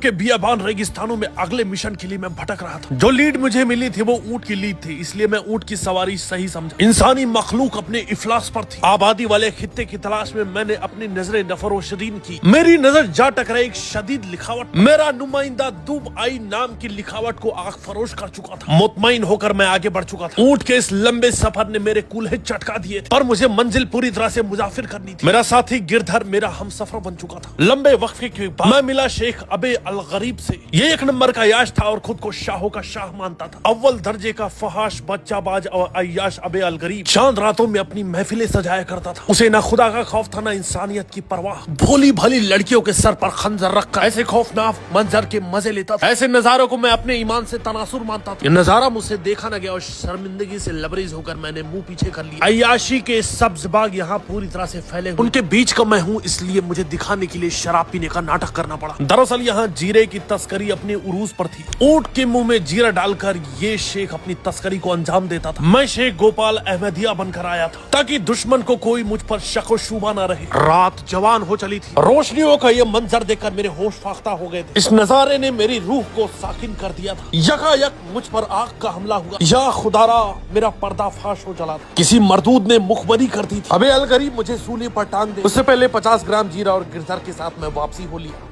के बियाबान रेगिस्तानों में अगले मिशन के लिए मैं भटक रहा था। जो लीड मुझे मिली थी वो ऊंट की लीड थी, इसलिए मैं ऊंट की सवारी सही समझा। इंसानी मखलूक अपने इफलास पर थी। आबादी वाले खित्ते की तलाश में मैंने अपनी नजरें नफरोशरीन की। मेरी नजर जा टकराई एक शदीद लिखावट। मेरा नुमाइंदा दूब आई नाम की लिखावट को आग फरोश कर चुका था। मुतमईन होकर मैं आगे बढ़ चुका था। ऊंट के इस लंबे सफर ने मेरे कूल्हे चटका दिए थे, पर मुझे मंजिल पूरी तरह से मुजाफिर करनी थी। मेरा साथी गिरधर मेरा हमसफर बन चुका था। लंबे वक्फे के बाद मैं मिला शेख अबे अल गरीब से। ये एक नंबर का याश था और खुद को शाहों का शाह मानता था। अव्वल दर्जे का फहाश बच्चाबाज और अय्याश अबे अल गरीब चांद रातों में अपनी महफिलें सजाया करता था। उसे ना खुदा का खौफ था ना इंसानियत की परवाह। भोली भाली लड़कियों के सर पर खंजर रखकर ऐसे खौफनाक मंजर के मजे लेता था। ऐसे नजारों को मैं अपने ईमान से तनासुर मानता था। ये नजारा मुझसे देखा न गया और शर्मिंदगी से लबरेज होकर मैंने मुंह पीछे कर लिया। अय्याशी के सब्ज बाग यहाँ पूरी तरह से फैले, उनके बीच का मैं हूँ, इसलिए मुझे दिखाने के लिए शराब पीने का नाटक करना पड़ा। दरअसल यहाँ जीरे की तस्करी अपने उरूज पर थी। ऊंट के मुंह में जीरा डालकर ये शेख अपनी तस्करी को अंजाम देता था। मैं शेख गोपाल अहमदिया बनकर आया था ताकि दुश्मन को कोई मुझ पर शक व शुबा न रहे। रात जवान हो चली थी। रोशनियों का ये मंजर देखकर मेरे होश फाख्ता हो गए थे। इस नजारे ने मेरी रूह को साकिन कर दिया था। यकायक मुझ पर आग का हमला हुआ। या खुदारा, मेरा पर्दाफाश हो चला था। किसी मरदूद ने मुखबरी कर दी थी। अबे अल गरीब मुझे सूली पर टांग दे। उससे पहले 50 ग्राम जीरा और गिरधर के साथ मैं वापसी हो लिया।